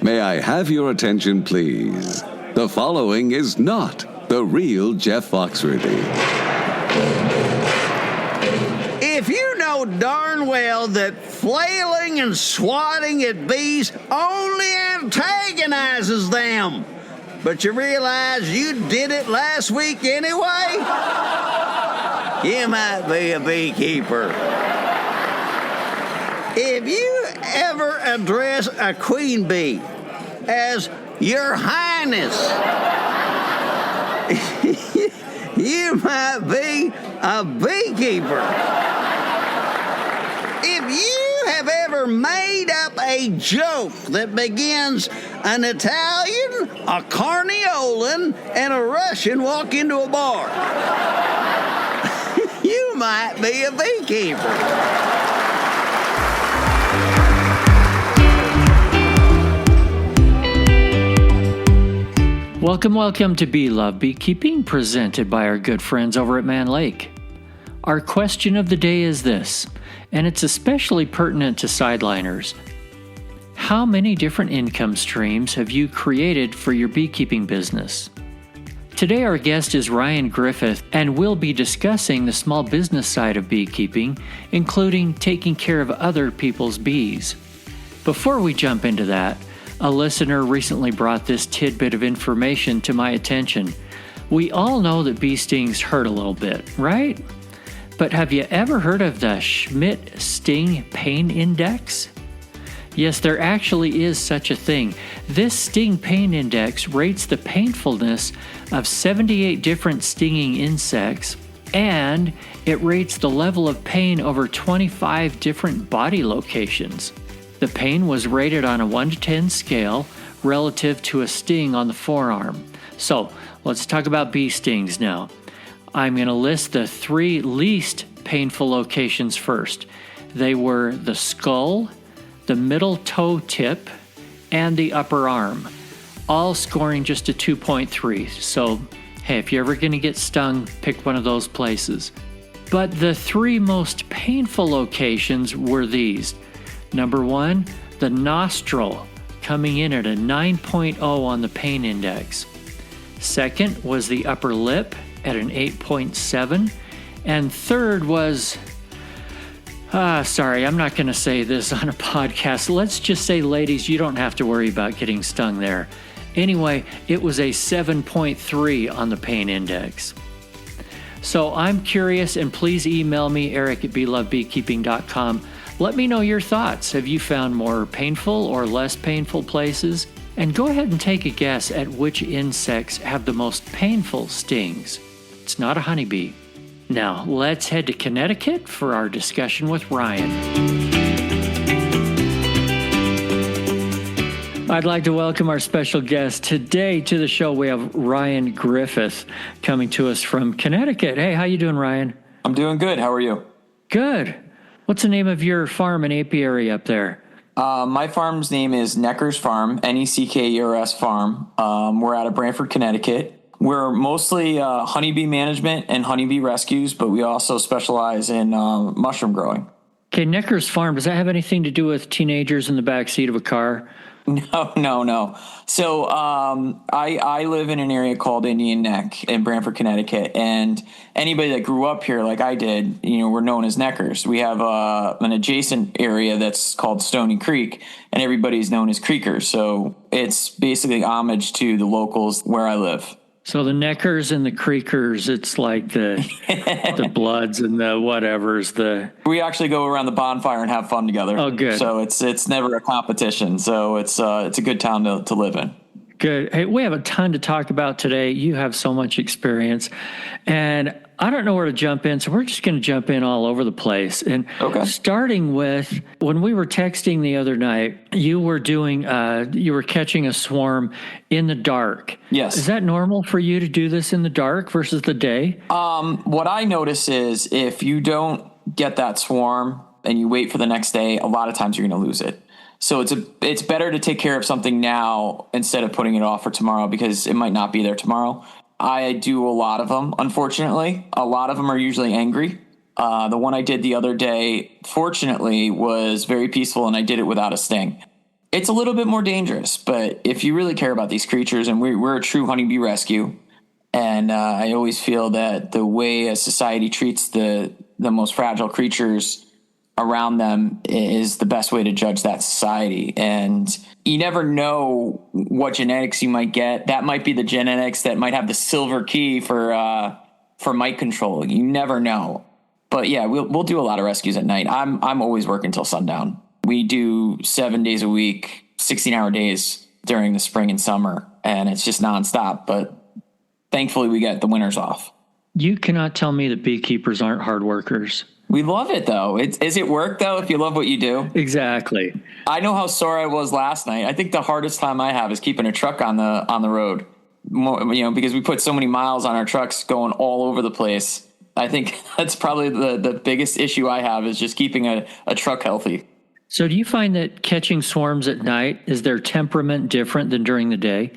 May I have your attention, please? The following is not the real Jeff Foxworthy. If you know darn well that flailing and swatting at bees only antagonizes them, but you realize you did it last week anyway, you might be a beekeeper. If you ever address a queen bee as Your Highness, you might be a beekeeper. If you have ever made up a joke that begins an Italian, a Carniolan, and a Russian walk into a bar, you might be a beekeeper. Welcome to Bee Love Beekeeping, presented by our good friends over at Mann Lake. Our question of the day is this, and it's especially pertinent to sideliners. How many different income streams have you created for your beekeeping business? Today our guest is Ryan Griffith, and we'll be discussing the small business side of beekeeping, including taking care of other people's bees. Before we jump into that, a listener recently brought this tidbit of information to my attention. We all know that bee stings hurt a little bit, right? But have you ever heard of the Schmidt Sting Pain Index? Yes, there actually is such a thing. This Sting Pain Index rates the painfulness of 78 different stinging insects, and it rates the level of pain over 25 different body locations. The pain was rated on a 1 to 10 scale relative to a sting on the forearm. So, let's talk about bee stings now. I'm going to list the 3 least painful locations first. They were the skull, the middle toe tip, and the upper arm, all scoring just a 2.3. So, hey, if you're ever going to get stung, pick one of those places. But the 3 most painful locations were these. Number 1, the nostril, coming in at a 9.0 on the pain index. Second was the upper lip at an 8.7. And third was, sorry, I'm not going to say this on a podcast. Let's just say, ladies, you don't have to worry about getting stung there. Anyway, it was a 7.3 on the pain index. So I'm curious, and please email me, eric@beelovebeekeeping.com. Let me know your thoughts. Have you found more painful or less painful places? And go ahead and take a guess at which insects have the most painful stings. It's not a honeybee. Now, let's head to Connecticut for our discussion with Ryan. I'd like to welcome our special guest today to the show. We have Ryan Griffith coming to us from Connecticut. Hey, how you doing, Ryan? I'm doing good. How are you? Good. What's the name of your farm and apiary up there? My farm's name is Neckers Farm, Neckers Farm. We're out of Branford, Connecticut. We're mostly honeybee management and honeybee rescues, but we also specialize in mushroom growing. Okay, Neckers Farm, does that have anything to do with teenagers in the backseat of a car? No. So I live in an area called Indian Neck in Branford, Connecticut, and anybody that grew up here like I did, we're known as Neckers. We have an adjacent area that's called Stony Creek, and everybody's known as Creekers. So it's basically homage to the locals where I live. So the Neckers and the Creekers, it's like the Bloods and the whatevers. We actually go around the bonfire and have fun together. Oh, good. So it's never a competition. So it's a good town to live in. Good. Hey, we have a ton to talk about today. You have so much experience, and I don't know where to jump in, so we're just going to jump in all over the place. And starting with, when we were texting the other night, you were catching a swarm in the dark. Yes. Is that normal for you to do this in the dark versus the day? What I notice is if you don't get that swarm and you wait for the next day, a lot of times you're going to lose it. So it's better to take care of something now instead of putting it off for tomorrow, because it might not be there tomorrow. I do a lot of them, unfortunately. A lot of them are usually angry. The one I did the other day, fortunately, was very peaceful, and I did it without a sting. It's a little bit more dangerous, but if you really care about these creatures, and we're a true honeybee rescue, and I always feel that the way a society treats the most fragile creatures around them is the best way to judge that society. And you never know what genetics you might get. That might be the genetics that might have the silver key for mite control. You never know. But yeah, we'll do a lot of rescues at night. I'm always working till sundown. We do 7 days a week, 16-hour days during the spring and summer, and it's just nonstop. But thankfully, we get the winters off. You cannot tell me that beekeepers aren't hard workers. We love it, though. Is it work, though, if you love what you do? Exactly. I know how sore I was last night. I think the hardest time I have is keeping a truck on the road, because we put so many miles on our trucks going all over the place. I think that's probably the biggest issue I have is just keeping a truck healthy. So do you find that catching swarms at night, is their temperament different than during the day?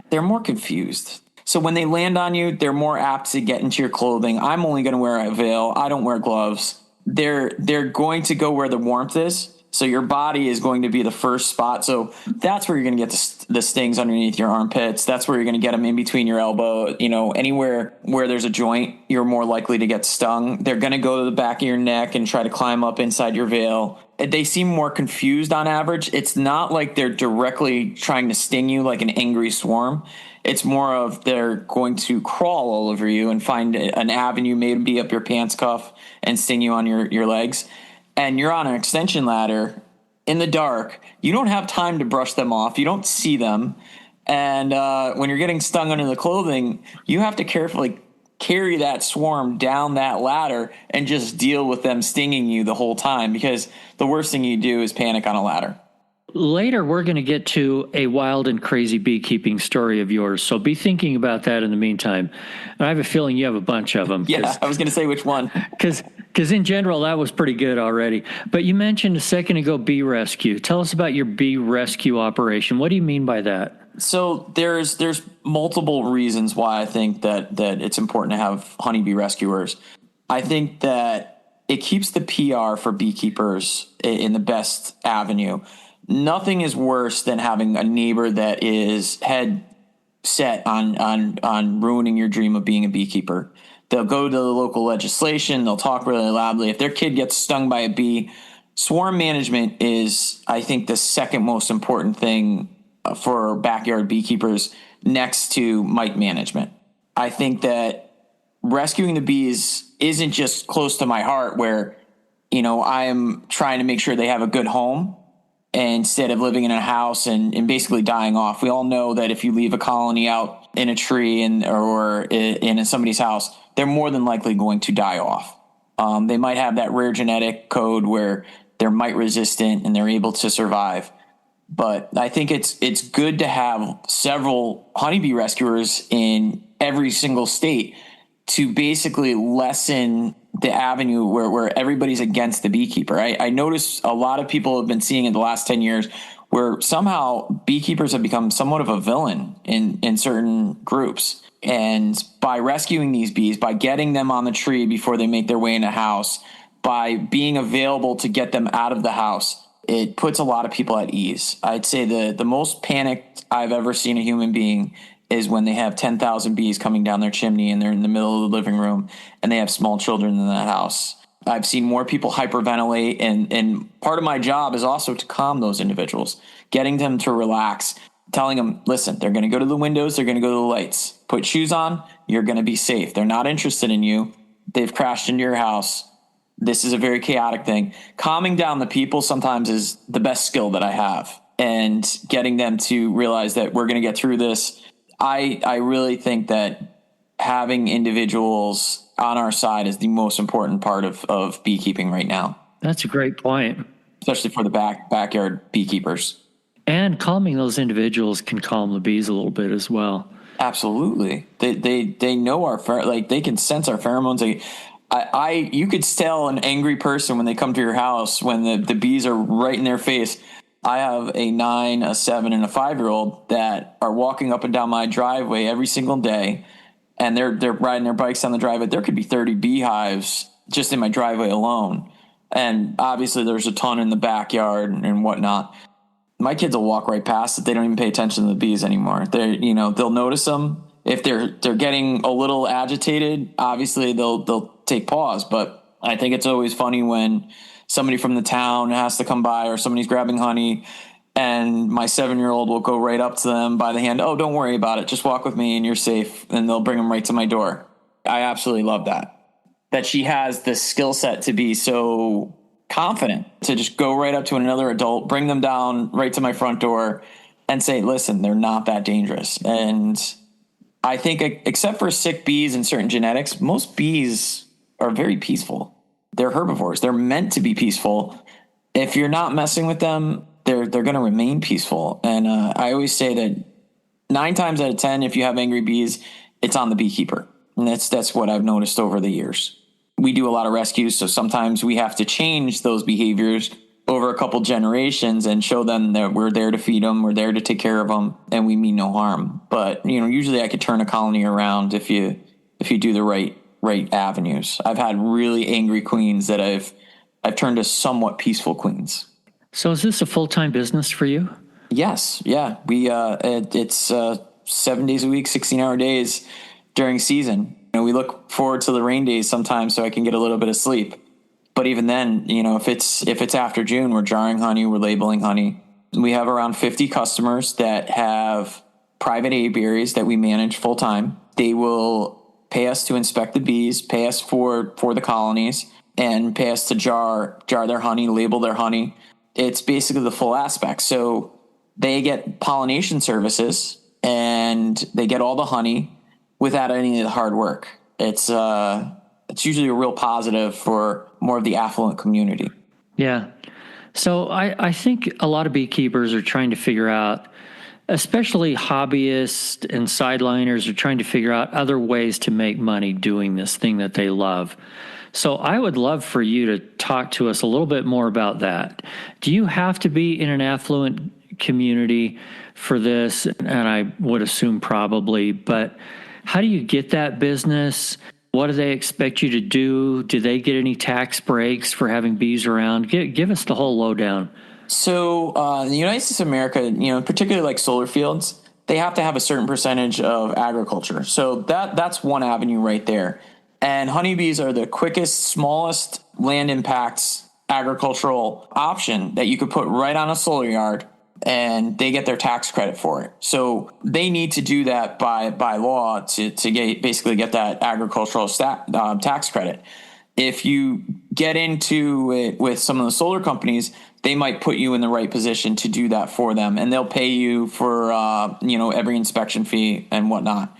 They're more confused. So when they land on you, they're more apt to get into your clothing. I'm only going to wear a veil. I don't wear gloves. They're going to go where the warmth is. So your body is going to be the first spot. So that's where you're going to get the stings underneath your armpits. That's where you're going to get them in between your elbow. Anywhere where there's a joint, you're more likely to get stung. They're going to go to the back of your neck and try to climb up inside your veil. They seem more confused on average. It's not like they're directly trying to sting you like an angry swarm. It's more of they're going to crawl all over you and find an avenue, maybe up your pants cuff, and sting you on your legs. And you're on an extension ladder in the dark. You don't have time to brush them off. You don't see them. And when you're getting stung under the clothing, you have to carefully carry that swarm down that ladder and just deal with them stinging you the whole time, because the worst thing you do is panic on a ladder. Later, we're going to get to a wild and crazy beekeeping story of yours, so be thinking about that in the meantime. And I have a feeling you have a bunch of them. Yeah, I was going to say which one. Because in general, that was pretty good already. But you mentioned a second ago bee rescue. Tell us about your bee rescue operation. What do you mean by that? So there's multiple reasons why I think that it's important to have honeybee rescuers. I think that it keeps the PR for beekeepers in the best avenue. Nothing is worse than having a neighbor that is head set on ruining your dream of being a beekeeper. They'll go to the local legislation. They'll talk really loudly. If their kid gets stung by a bee, swarm management is, I think, the second most important thing for backyard beekeepers next to mite management. I think that rescuing the bees isn't just close to my heart where, I am trying to make sure they have a good home instead of living in a house and basically dying off. We all know that if you leave a colony out in a tree or in somebody's house, they're more than likely going to die off. They might have that rare genetic code where they're mite resistant and they're able to survive. But I think it's good to have several honeybee rescuers in every single state to basically lessen the avenue where everybody's against the beekeeper. I notice a lot of people have been seeing in the last 10 years where somehow beekeepers have become somewhat of a villain in certain groups. And by rescuing these bees, by getting them on the tree before they make their way in a house, by being available to get them out of the house, it puts a lot of people at ease. I'd say the most panicked I've ever seen a human being is when they have 10,000 bees coming down their chimney and they're in the middle of the living room and they have small children in that house. I've seen more people hyperventilate, and part of my job is also to calm those individuals, getting them to relax, telling them, listen, they're going to go to the windows, they're going to go to the lights. Put shoes on, you're going to be safe. They're not interested in you. They've crashed into your house. This is a very chaotic thing. Calming down the people sometimes is the best skill that I have, and getting them to realize that we're going to get through this. I really think that having individuals on our side is the most important part of beekeeping right now. That's a great point. Especially for the backyard beekeepers. And calming those individuals can calm the bees a little bit as well. Absolutely. They know they can sense our pheromones. You could tell an angry person when they come to your house when the bees are right in their face. I have a 9, a 7, and a 5-year-old that are walking up and down my driveway every single day, and they're riding their bikes down the driveway. There could be 30 beehives just in my driveway alone. And obviously there's a ton in the backyard and whatnot. My kids will walk right past it. They don't even pay attention to the bees anymore. They'll notice them. If they're getting a little agitated, obviously they'll take pause. But I think it's always funny when somebody from the town has to come by or somebody's grabbing honey, and my 7-year-old will go right up to them by the hand. Oh, don't worry about it. Just walk with me and you're safe. And they'll bring them right to my door. I absolutely love that she has the skill set to be so confident to just go right up to another adult, bring them down right to my front door and say, listen, they're not that dangerous. And I think except for sick bees and certain genetics, most bees are very peaceful. They're herbivores. They're meant to be peaceful. If you're not messing with them, they're going to remain peaceful. And I always say that 9 times out of 10, if you have angry bees, it's on the beekeeper. And that's what I've noticed over the years. We do a lot of rescues, so sometimes we have to change those behaviors over a couple generations and show them that we're there to feed them, we're there to take care of them, and we mean no harm. But usually I could turn a colony around if you do the right avenues. I've had really angry queens that I've turned to somewhat peaceful queens. So is this a full-time business for you? Yes. Yeah. It's 7 days a week, 16-hour days during season. We look forward to the rain days sometimes so I can get a little bit of sleep. But even then, if it's after June, we're jarring honey, we're labeling honey. We have around 50 customers that have private apiaries that we manage full time. They will pay us to inspect the bees, pay us for the colonies, and pay us to jar their honey, label their honey. It's basically the full aspect. So they get pollination services and they get all the honey without any of the hard work. It's usually a real positive for more of the affluent community. Yeah. So I think a lot of beekeepers are trying to figure out, especially hobbyists and sideliners are trying to figure out other ways to make money doing this thing that they love. So I would love for you to talk to us a little bit more about that. Do you have to be in an affluent community for this? And I would assume probably, but how do you get that business? What do they expect you to do? Do they get any tax breaks for having bees around? Give us the whole lowdown. So in the United States of America, particularly like solar fields, they have to have a certain percentage of agriculture. So that's one avenue right there. And honeybees are the quickest, smallest land impacts agricultural option that you could put right on a solar yard, and they get their tax credit for it. So they need to do that by law to basically get that agricultural tax credit. If you get into it with some of the solar companies, they might put you in the right position to do that for them, and they'll pay you for every inspection fee and whatnot.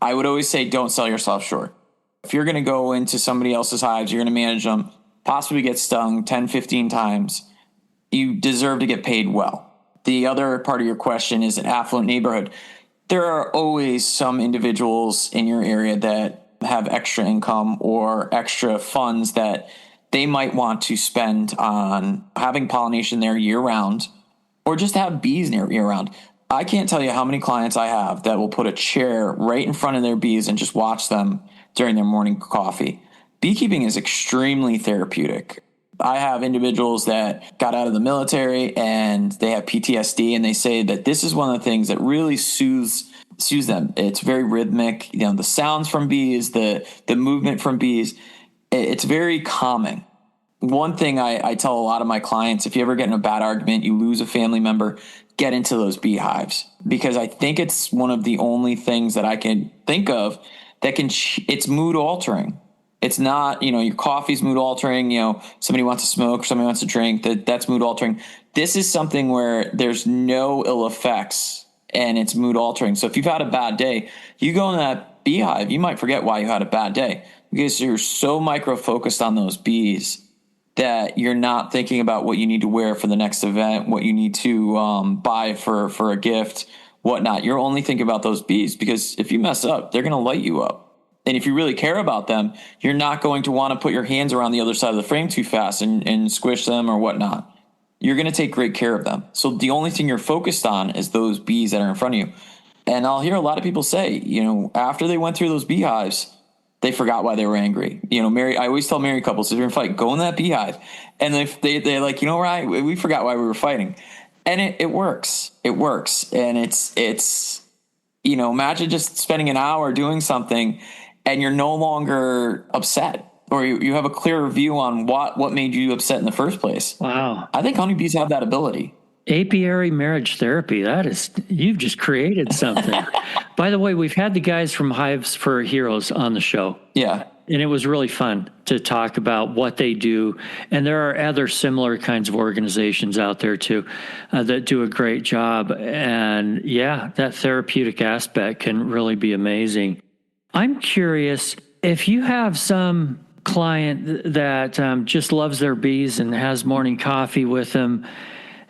I would always say don't sell yourself short. If you're going to go into somebody else's hives, you're going to manage them, possibly get stung 10, 15 times, you deserve to get paid well. The other part of your question is an affluent neighborhood. There are always some individuals in your area that have extra income or extra funds that they might want to spend on having pollination there year round, or just have bees near year round. I can't tell you how many clients I have that will put a chair right in front of their bees and just watch them during their morning coffee. Beekeeping is extremely therapeutic. I have individuals that got out of the military and they have PTSD, and they say that this is one of the things that really soothes them. It's very rhythmic. The sounds from bees, the movement from bees, it's very calming. One thing I tell a lot of my clients, if you ever get in a bad argument, you lose a family member, get into those beehives, because I think it's one of the only things that I can think of that it's mood altering. It's not, your coffee's mood altering, somebody wants to smoke or somebody wants to drink, that's mood altering. This is something where there's no ill effects and it's mood altering. So if you've had a bad day, you go in that beehive, you might forget why you had a bad day because you're so micro-focused on those bees that you're not thinking about what you need to wear for the next event, what you need to buy for a gift, whatnot. You're only thinking about those bees, because if you mess up, they're going to light you up. And if you really care about them, you're not going to want to put your hands around the other side of the frame too fast and squish them or whatnot. You're going to take great care of them. So the only thing you're focused on is those bees that are in front of you. And I'll hear a lot of people say, after they went through those beehives, they forgot why they were angry. I always tell married couples, if you're in a fight, go in that beehive. And they're like, Ryan, we forgot why we were fighting. And it works. It works. And it's, imagine just spending an hour doing something and you're no longer upset, or you have a clearer view on what made you upset in the first place. Wow. I think honeybees have that ability. Apiary marriage therapy. You've just created something. By the way, we've had the guys from Hives for Heroes on the show. Yeah. And it was really fun to talk about what they do. And there are other similar kinds of organizations out there too that do a great job. And yeah, that therapeutic aspect can really be amazing. I'm curious if you have some client that just loves their bees and has morning coffee with them,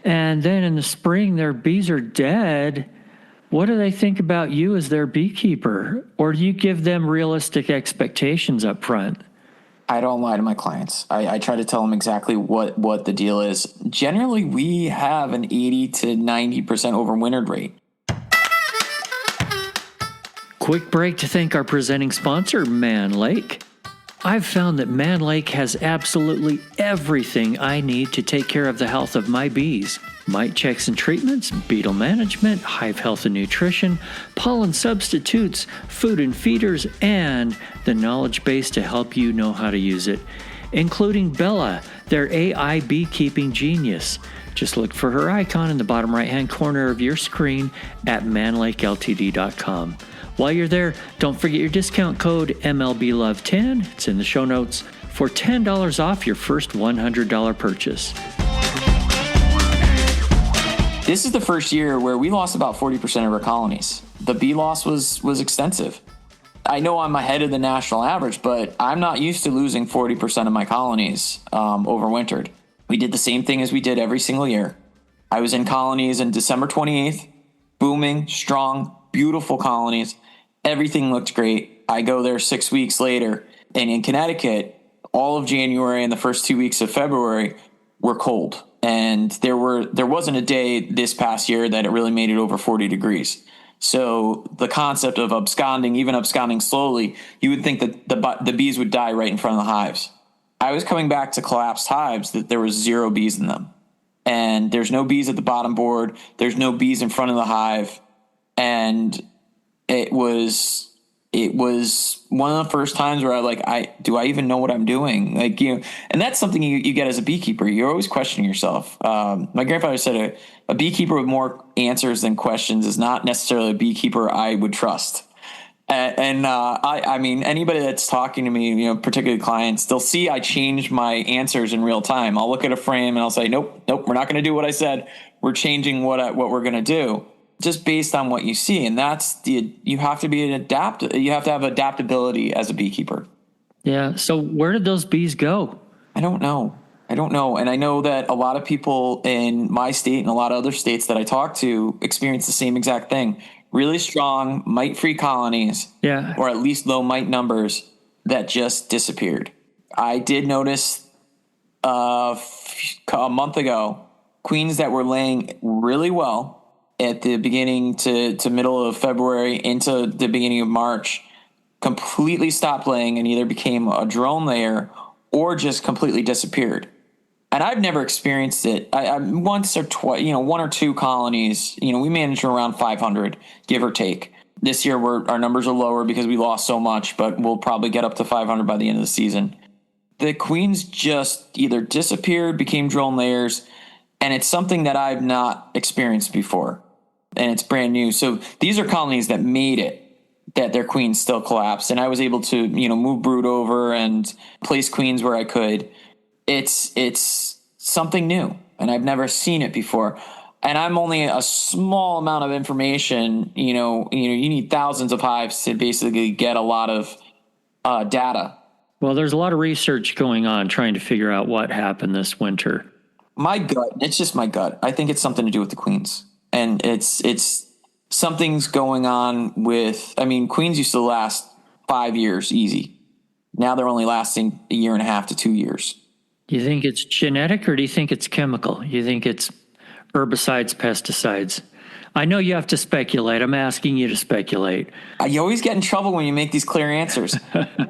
and then in the spring their bees are dead. What do they think about you as their beekeeper? Or do you give them realistic expectations up front? I don't lie to my clients. I try to tell them exactly what the deal is. Generally, we have an 80 to 90% overwintered rate. Quick break to thank our presenting sponsor, Mann Lake. I've found that Mann Lake has absolutely everything I need to take care of the health of my bees. Mite checks and treatments, beetle management, hive health and nutrition, pollen substitutes, food and feeders, and the knowledge base to help you know how to use it, including Bella, their AI beekeeping genius. Just look for her icon in the bottom right-hand corner of your screen at manlakeltd.com. While you're there, don't forget your discount code MLBLOVE10. It's in the show notes for $10 off your first $100 purchase. This is the first year where we lost about 40% of our colonies. The bee loss was extensive. I know I'm ahead of the national average, but I'm not used to losing 40% of my colonies overwintered. We did the same thing as we did every single year. I was in colonies on December 28th, booming, strong, beautiful colonies. Everything looked great. I go there 6 weeks later, and in Connecticut, all of January and the first 2 weeks of February were cold. And there wasn't a day this past year that it really made it over 40 degrees. So the concept of even absconding slowly, you would think that the bees would die right in front of the hives. I was coming back to collapsed hives that there was 0 bees in them. And there's no bees at the bottom board. There's no bees in front of the hive. And it was one of the first times where do I even know what I'm doing? And that's something you get as a beekeeper. You're always questioning yourself. My grandfather said a beekeeper with more answers than questions is not necessarily a beekeeper I would trust. I mean, anybody that's talking to me, particularly clients, they'll see I change my answers in real time. I'll look at a frame and I'll say, nope, we're not going to do what I said. We're changing what we're going to do, just based on what you see. And you have to be you have to have adaptability as a beekeeper. Yeah. So where did those bees go? I don't know. And I know that a lot of people in my state and a lot of other states that I talk to experience the same exact thing. Really strong mite-free colonies, or at least low mite numbers that just disappeared. I did notice a month ago, queens that were laying really well at the beginning to middle of February into the beginning of March completely stopped laying and either became a drone layer or just completely disappeared. And I've never experienced it. I once or twice, 1 or 2 colonies, we managed around 500, give or take. This year, our numbers are lower because we lost so much, but we'll probably get up to 500 by the end of the season. The queens just either disappeared, became drone layers, and it's something that I've not experienced before, and it's brand new. So these are colonies that made it, that their queens still collapsed, and I was able to, move brood over and place queens where I could. It's something new, and I've never seen it before. And I'm only a small amount of information. You need thousands of hives to basically get a lot of data. Well, there's a lot of research going on trying to figure out what happened this winter. My gut, it's just my gut. I think it's something to do with the queens, and it's something's going on with. I mean, queens used to last 5 years easy. Now they're only lasting 1.5 to 2 years. Do you think it's genetic or do you think it's chemical? You think it's herbicides, pesticides? I know you have to speculate. I'm asking you to speculate. You always get in trouble when you make these clear answers.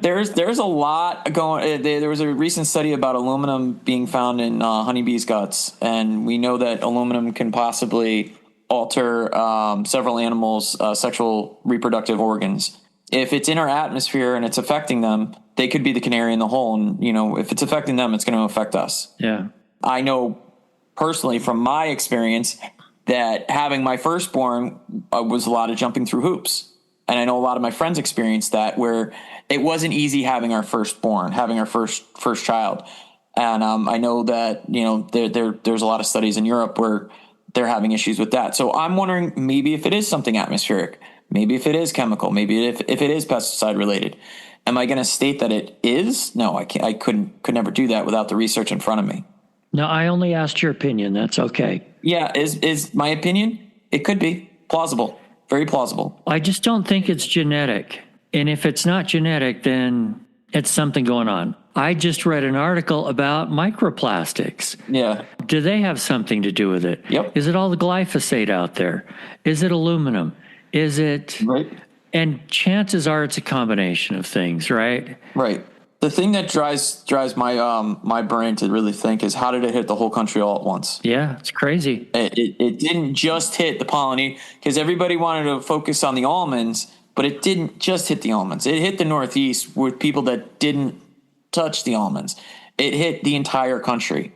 There's a lot going. There was a recent study about aluminum being found in honeybees' guts, and we know that aluminum can possibly alter several animals' sexual reproductive organs. If it's in our atmosphere and it's affecting them, they could be the canary in the hole. And, if it's affecting them, it's going to affect us. Yeah. I know personally from my experience that having my firstborn was a lot of jumping through hoops. And I know a lot of my friends experienced that, where it wasn't easy having our firstborn, having our first child. And I know that, there's a lot of studies in Europe where they're having issues with that. So I'm wondering maybe if it is something atmospheric, maybe if it is chemical, maybe if it is pesticide related. Am I going to state that it is? No, I can't. I could never do that without the research in front of me. No, I only asked your opinion. That's okay. Yeah, is my opinion? It could be plausible, very plausible. I just don't think it's genetic. And if it's not genetic, then it's something going on. I just read an article about microplastics. Yeah. Do they have something to do with it? Yep. Is it all the glyphosate out there? Is it aluminum? Is it? Right. And chances are it's a combination of things, right? Right. The thing that drives my my brain to really think is, how did it hit the whole country all at once? Yeah, it's crazy. It didn't just hit the pollinate, because everybody wanted to focus on the almonds, but it didn't just hit the almonds. It hit the Northeast with people that didn't touch the almonds. It hit the entire country.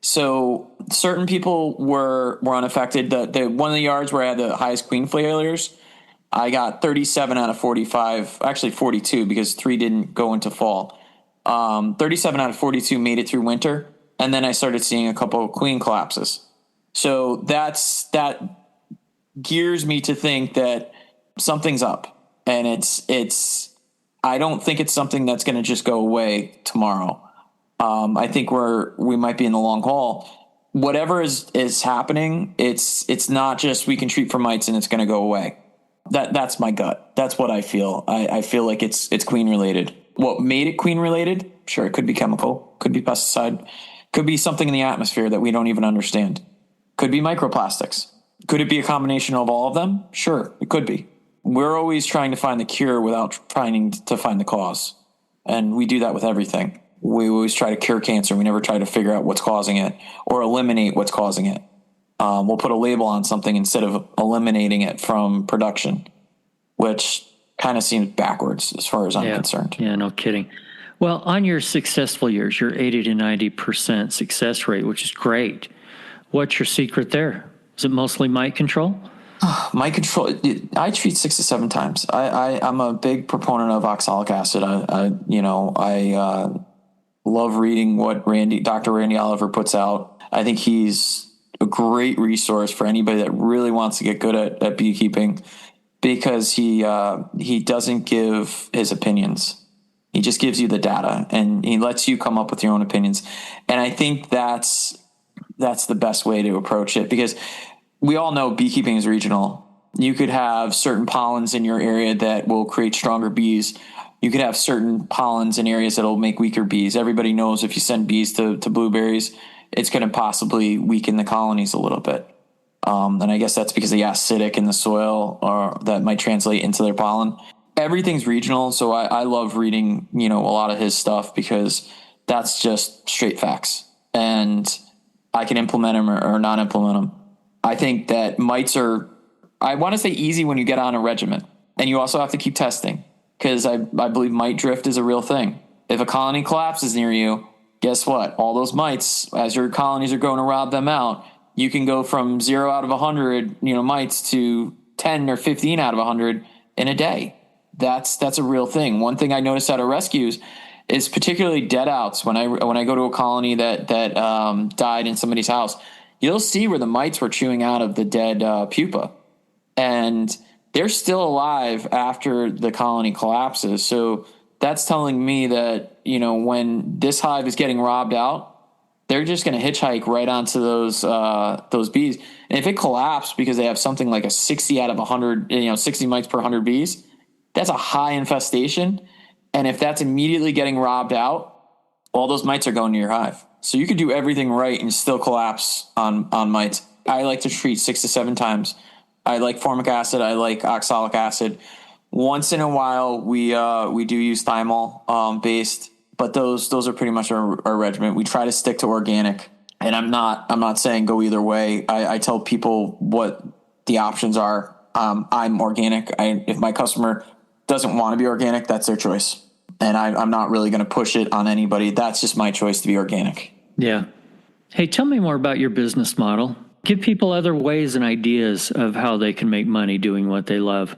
So certain people were unaffected. The one of the yards where I had the highest queen failures, I got 37 out of 45, actually 42, because 3 didn't go into fall. 37 out of 42 made it through winter, and then I started seeing a couple of queen collapses. So that gears me to think that something's up, and it's I don't think it's something that's going to just go away tomorrow. I think we might be in the long haul. Whatever is happening, it's not just we can treat for mites and it's going to go away. That's my gut. That's what I feel. I feel like it's queen related. What made it queen related? Sure, it could be chemical, could be pesticide, could be something in the atmosphere that we don't even understand. Could be microplastics. Could it be a combination of all of them? Sure, it could be. We're always trying to find the cure without trying to find the cause. And we do that with everything. We always try to cure cancer. We never try to figure out what's causing it or eliminate what's causing it. We'll put a label on something instead of eliminating it from production, which kind of seems backwards as far as I'm concerned. Yeah, no kidding. Well, on your successful years, your 80 to 90% success rate, which is great. What's your secret there? Is it mostly mite control? Mite control, I treat 6 to 7 times. I'm a big proponent of oxalic acid. I love reading what Dr. Randy Oliver puts out. I think he's a great resource for anybody that really wants to get good at beekeeping, because he doesn't give his opinions. He just gives you the data, and he lets you come up with your own opinions. And I think that's the best way to approach it, because we all know beekeeping is regional. You could have certain pollens in your area that will create stronger bees. You could have certain pollens in areas that will make weaker bees. Everybody knows if you send bees to blueberries, it's going to possibly weaken the colonies a little bit. And I guess that's because of the acidic in the soil, or that might translate into their pollen. Everything's regional. So I love reading, a lot of his stuff, because that's just straight facts, and I can implement them or not implement them. I think that mites are, I want to say, easy when you get on a regimen, and you also have to keep testing, because I believe mite drift is a real thing. If a colony collapses near you, guess what? All those mites, as your colonies are going to rob them out, you can go from 0 out of 100, mites to 10 or 15 out of 100 in a day. That's a real thing. One thing I noticed out of rescues is particularly dead outs. When I go to a colony that died in somebody's house, you'll see where the mites were chewing out of the dead pupa, and they're still alive after the colony collapses. So that's telling me that, when this hive is getting robbed out, they're just going to hitchhike right onto those bees. And if it collapsed because they have something like a 60 out of 100, 60 mites per 100 bees, that's a high infestation. And if that's immediately getting robbed out, all those mites are going to your hive. So you could do everything right and still collapse on mites. I like to treat 6 to 7 times I like formic acid. I like oxalic acid. Once in a while, we do use thymol based, but those are pretty much our regimen. We try to stick to organic, and I'm not saying go either way. I tell people what the options are. I'm organic. If my customer doesn't want to be organic, that's their choice, and I'm not really going to push it on anybody. That's just my choice to be organic. Yeah. Hey, tell me more about your business model. Give people other ways and ideas of how they can make money doing what they love.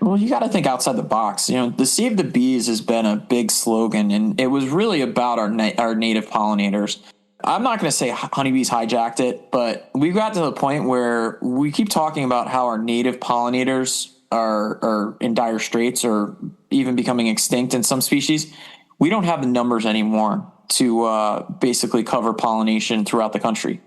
Well, you got to think outside the box. The Save the Bees has been a big slogan, and it was really about our native pollinators. I'm not going to say honeybees hijacked it, but we got to the point where we keep talking about how our native pollinators are in dire straits or even becoming extinct in some species. We don't have the numbers anymore to basically cover pollination throughout the country.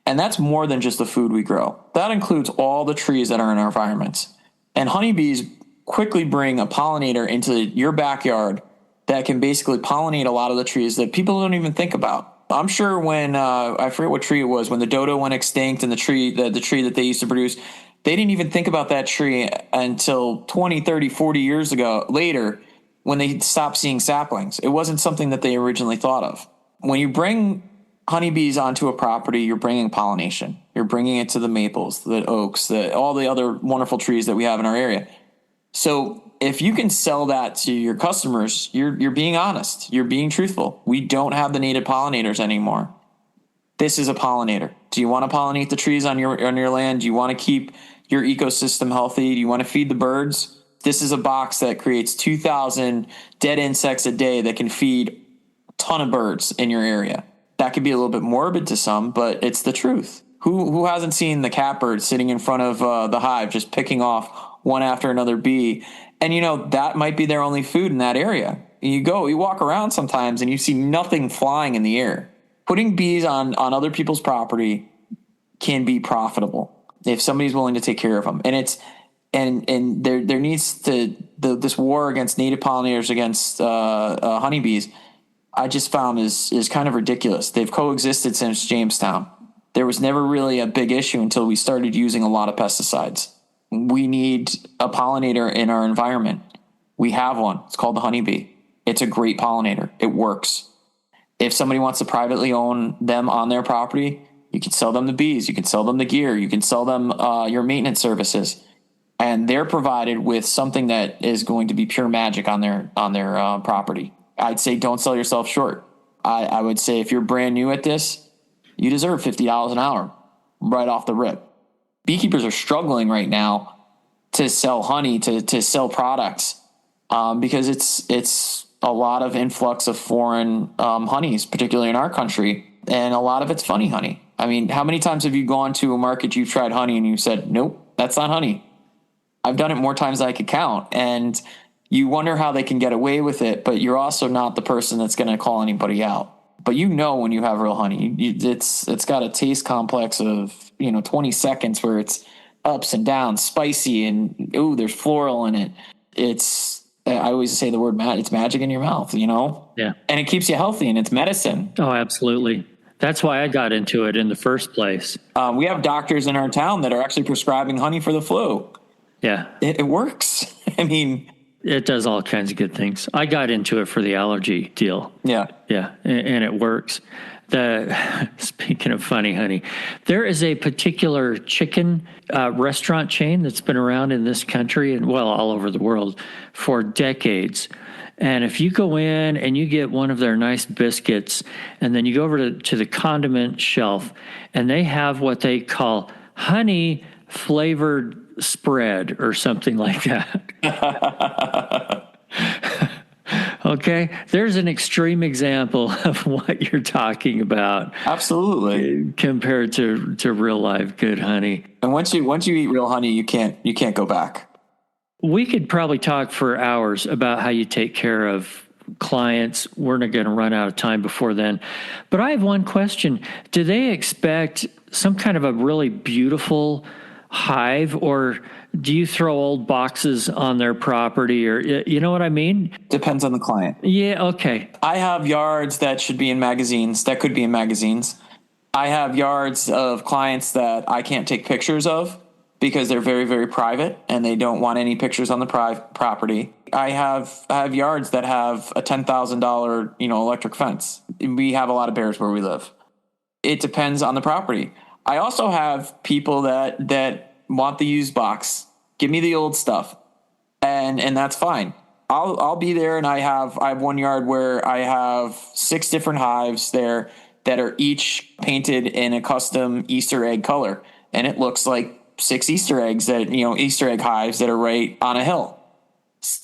And that's more than just the food we grow. That includes all the trees that are in our environments. And honeybees quickly bring a pollinator into your backyard that can basically pollinate a lot of the trees that people don't even think about. I'm sure when, I forget what tree it was, when the dodo went extinct and the tree that they used to produce, they didn't even think about that tree until 20, 30, 40 years ago later when they stopped seeing saplings. It wasn't something that they originally thought of. When you bring honeybees onto a property, you're bringing pollination. You're bringing it to the maples, the oaks, all the other wonderful trees that we have in our area. So if you can sell that to your customers, you're being honest. You're being truthful. We don't have the native pollinators anymore. This is a pollinator. Do you want to pollinate the trees on your land? Do you want to keep your ecosystem healthy? Do you want to feed the birds? This is a box that creates 2,000 dead insects a day that can feed a ton of birds in your area. That could be a little bit morbid to some, but it's the truth. Who hasn't seen the catbird sitting in front of the hive just picking off one after another bee? And, that might be their only food in that area. You walk around sometimes and you see nothing flying in the air. Putting bees on other people's property can be profitable if somebody's willing to take care of them. And there needs to this war against native pollinators against honeybees. I just found is kind of ridiculous. They've coexisted since Jamestown. There was never really a big issue until we started using a lot of pesticides. We need a pollinator in our environment. We have one. It's called the honeybee. It's a great pollinator. It works. If somebody wants to privately own them on their property, you can sell them the bees. You can sell them the gear. You can sell them your maintenance services. And they're provided with something that is going to be pure magic on their property. I'd say don't sell yourself short. I would say if you're brand new at this, you deserve $50 an hour right off the rip. Beekeepers are struggling right now to sell honey, to sell products, because it's a lot of influx of foreign honeys, particularly in our country, and a lot of it's funny honey. I mean, how many times have you gone to a market, you've tried honey, and you said, nope, that's not honey? I've done it more times than I could count, and you wonder how they can get away with it, but you're also not the person that's going to call anybody out. But when you have real honey, it's got a taste complex of 20 seconds where it's ups and downs, spicy, and there's floral in it. I always say the word it's magic in your mouth, Yeah. And it keeps you healthy, and it's medicine. Oh, absolutely. That's why I got into it in the first place. We have doctors in our town that are actually prescribing honey for the flu. Yeah. It works. I mean, it does all kinds of good things. I got into it for the allergy deal. Yeah. Yeah. And it works. Speaking of funny honey, there is a particular chicken restaurant chain that's been around in this country and all over the world for decades. And if you go in and you get one of their nice biscuits, and then you go over to the condiment shelf, and they have what they call honey flavored spread or something like that. Okay, there's an extreme example of what you're talking about. Absolutely. Compared to real life good honey. And once you eat real honey, you can't go back. We could probably talk for hours about how you take care of clients. We're not going to run out of time before then. But I have one question. Do they expect some kind of a really beautiful hive, or do you throw old boxes on their property, or you know what I mean? Depends on the client. Yeah, okay. I have yards that should be in magazines, that could be in magazines. I have yards of clients that I can't take pictures of because they're very, very private and they don't want any pictures on the property. I have yards that have a $10,000, electric fence. We have a lot of bears where we live. It depends on the property. I also have people that want the used box. Give me the old stuff. And that's fine. I'll be there, and I have one yard where I have 6 different hives there that are each painted in a custom Easter egg color. And it looks like 6 Easter eggs Easter egg hives that are right on a hill.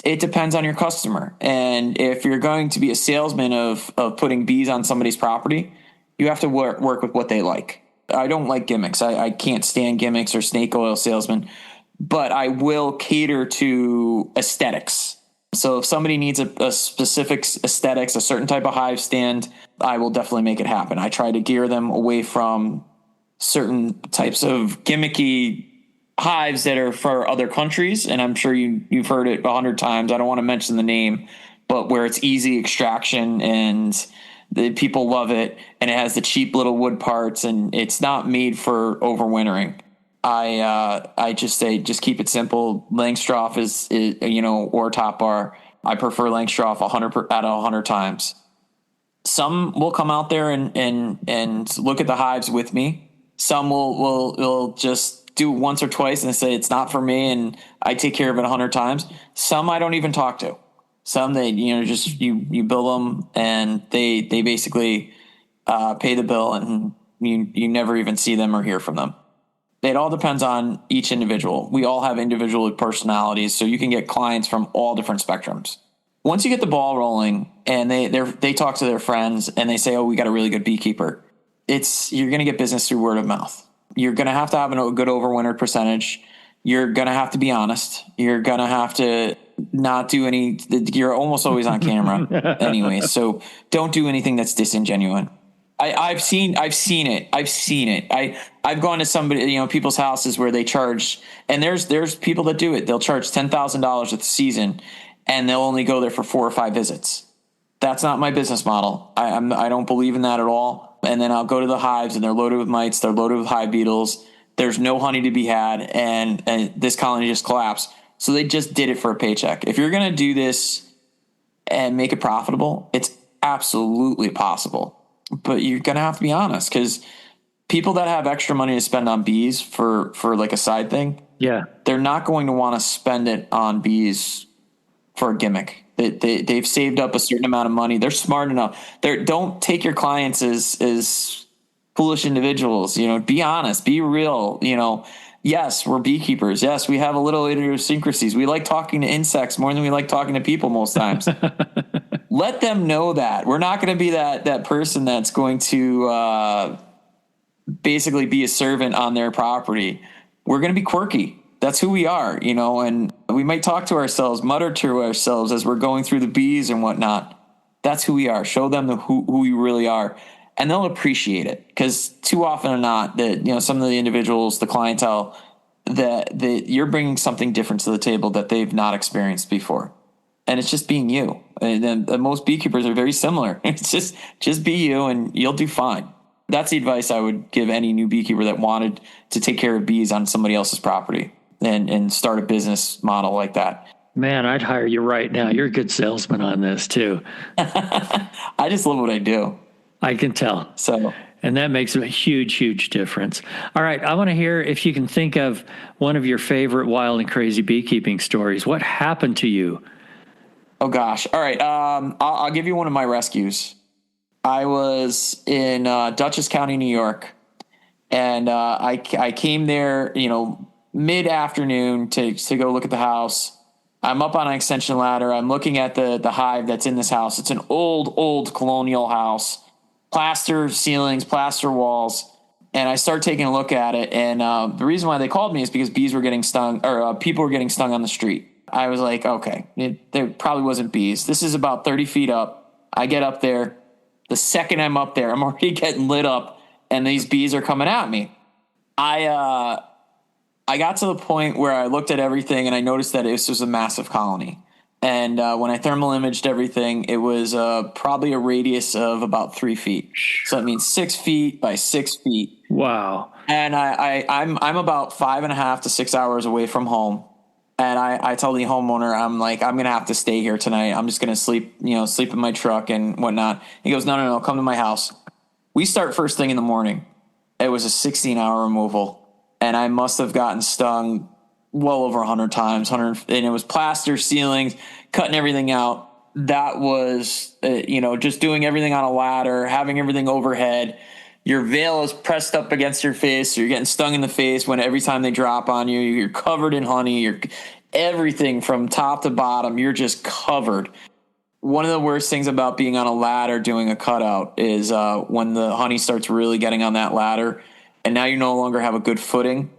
It depends on your customer. And if you're going to be a salesman of putting bees on somebody's property, you have to work with what they like. I don't like gimmicks. I can't stand gimmicks or snake oil salesmen, but I will cater to aesthetics. So if somebody needs a specific aesthetics, a certain type of hive stand, I will definitely make it happen. I try to gear them away from certain types of gimmicky hives that are for other countries. And I'm sure you've heard it 100 times. I don't want to mention the name, but where it's easy extraction and the people love it, and it has the cheap little wood parts, and it's not made for overwintering. I just say, just keep it simple. Langstroth is or top bar. I prefer Langstroth 100 out of 100 times. Some will come out there and look at the hives with me. Some will just do it once or twice and say it's not for me, and I take care of it 100 times. Some I don't even talk to. Some they just you bill them and they basically pay the bill, and you never even see them or hear from them. It all depends on each individual. We all have individual personalities, so you can get clients from all different spectrums. Once you get the ball rolling and they talk to their friends and they say, "Oh, we got a really good beekeeper," you're going to get business through word of mouth. You're going to have a good overwintered percentage. You're going to have to be honest. You're going to have to not do you're almost always on camera anyway. So don't do anything that's disingenuous. I've seen it. I've gone to somebody, people's houses where they charge, and there's people that do it. They'll charge $10,000 a season and they'll only go there for 4 or 5 visits. That's not my business model. I don't believe in that at all. And then I'll go to the hives and they're loaded with mites. They're loaded with hive beetles. There's no honey to be had. And this colony just collapsed. So they just did it for a paycheck. If you're going to do this and make it profitable, it's absolutely possible. But you're going to have to be honest, because people that have extra money to spend on bees for like a side thing, they're not going to want to spend it on bees for a gimmick. They've saved up a certain amount of money. They're smart enough. Don't take your clients as foolish individuals. Be honest, be real. Yes, we're beekeepers. Yes, we have a little idiosyncrasies. We like talking to insects more than we like talking to people most times. Let them know that. We're not going to be that person that's going to basically be a servant on their property. We're going to be quirky. That's who we are, and we might talk to ourselves, mutter to ourselves as we're going through the bees and whatnot. That's who we are. Show them who we really are, and they'll appreciate it, because too often or not that, some of the individuals, the clientele, that you're bringing something different to the table that they've not experienced before. And it's just being you. And then most beekeepers are very similar. It's just be you and you'll do fine. That's the advice I would give any new beekeeper that wanted to take care of bees on somebody else's property and start a business model like that. Man, I'd hire you right now. You're a good salesman on this too. I just love what I do. I can tell. And that makes a huge, huge difference. All right. I want to hear if you can think of one of your favorite wild and crazy beekeeping stories. What happened to you? Oh, gosh. All right. I'll give you one of my rescues. I was in Dutchess County, New York, and I came there, mid-afternoon to go look at the house. I'm up on an extension ladder. I'm looking at the hive that's in this house. It's an old colonial house, plaster ceilings, plaster walls. And I start taking a look at it. And the reason why they called me is because bees were getting stung, or people were getting stung on the street. I was like, okay, there probably wasn't bees. This is about 30 feet up. I get up there. The second I'm up there, I'm already getting lit up, and these bees are coming at me. I got to the point where I looked at everything and I noticed that this was a massive colony. And when I thermal imaged everything, it was probably a radius of about 3 feet. So that means 6 feet by 6 feet. Wow. And I'm about 5.5 to 6 hours away from home. And I tell the homeowner, I'm like, I'm going to have to stay here tonight. I'm just going to sleep in my truck and whatnot. He goes, no, come to my house. We start first thing in the morning. It was a 16-hour removal. And I must have gotten stung well over 100 times, and it was plaster ceilings, cutting everything out. That was, just doing everything on a ladder, having everything overhead. Your veil is pressed up against your face, so you're getting stung in the face when every time they drop on you. You're covered in honey. You're everything from top to bottom. You're just covered. One of the worst things about being on a ladder doing a cutout is when the honey starts really getting on that ladder, and now you no longer have a good footing.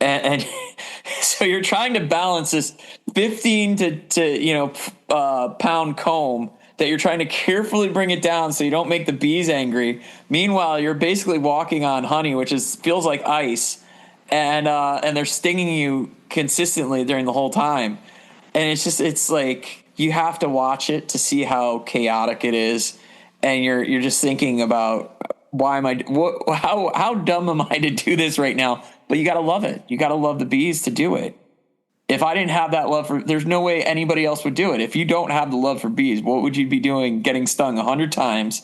And so you're trying to balance this 15 to pound comb that you're trying to carefully bring it down so you don't make the bees angry. Meanwhile, you're basically walking on honey, which feels like ice, and they're stinging you consistently during the whole time. And it's like you have to watch it to see how chaotic it is, and you're just thinking about how dumb am I to do this right now? But you got to love it. You got to love the bees to do it. If I didn't have that love there's no way anybody else would do it. If you don't have the love for bees, what would you be doing? Getting stung 100 times,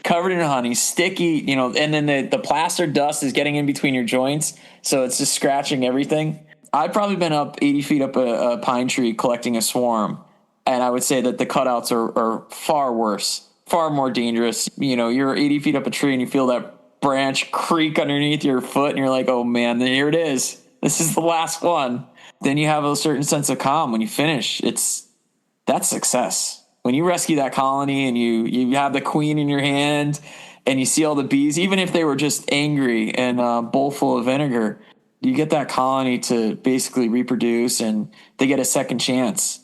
covered in honey, sticky, and then the plaster dust is getting in between your joints. So it's just scratching everything. I've probably been up 80 feet up a pine tree collecting a swarm. And I would say that the cutouts are far worse, far more dangerous. You're 80 feet up a tree and you feel that branch creak underneath your foot and you're like, oh man, then here it is. This is the last one. Then you have a certain sense of calm when you finish. That's success. When you rescue that colony and you have the queen in your hand and you see all the bees, even if they were just angry and a bowl full of vinegar, you get that colony to basically reproduce and they get a second chance.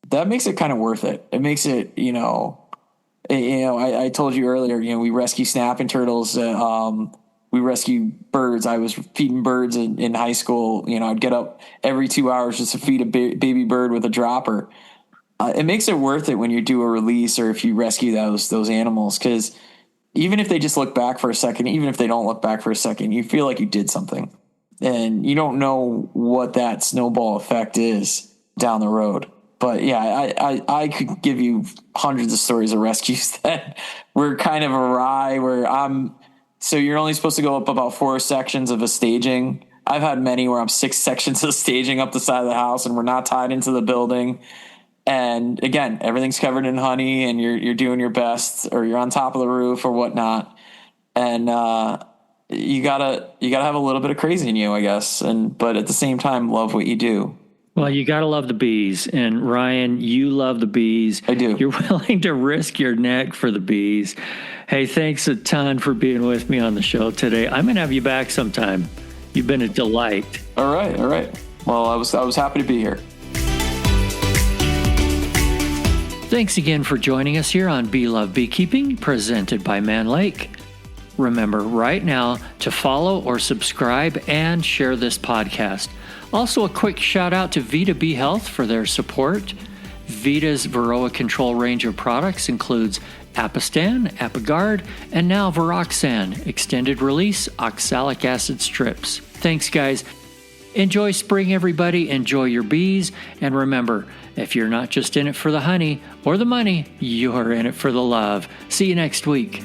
That makes it kind of worth it. It makes it, I told you earlier, we rescue snapping turtles. We rescue birds. I was feeding birds in high school. I'd get up every 2 hours just to feed a baby bird with a dropper. It makes it worth it when you do a release or if you rescue those animals, because even if they just look back for a second, even if they don't look back for a second, you feel like you did something. And you don't know what that snowball effect is down the road. But yeah, I could give you hundreds of stories of rescues that were kind of awry, so you're only supposed to go up about 4 sections of a staging. I've had many where I'm 6 sections of staging up the side of the house and we're not tied into the building. And again, everything's covered in honey and you're doing your best, or you're on top of the roof or whatnot. And you gotta have a little bit of crazy in you, I guess. But at the same time, love what you do. Well, you got to love the bees. And Ryan, you love the bees. I do. You're willing to risk your neck for the bees. Hey, thanks a ton for being with me on the show today. I'm going to have you back sometime. You've been a delight. All right. Well, I was happy to be here. Thanks again for joining us here on Bee Love Beekeeping, presented by Mann Lake. Remember right now to follow or subscribe and share this podcast. Also, a quick shout out to Vita Bee Health for their support. Vita's varroa control range of products includes Apistan, Apigard, and now Viroxan, extended release oxalic acid strips. Thanks, guys. Enjoy spring, everybody. Enjoy your bees. And remember, if you're not just in it for the honey or the money, you're in it for the love. See you next week.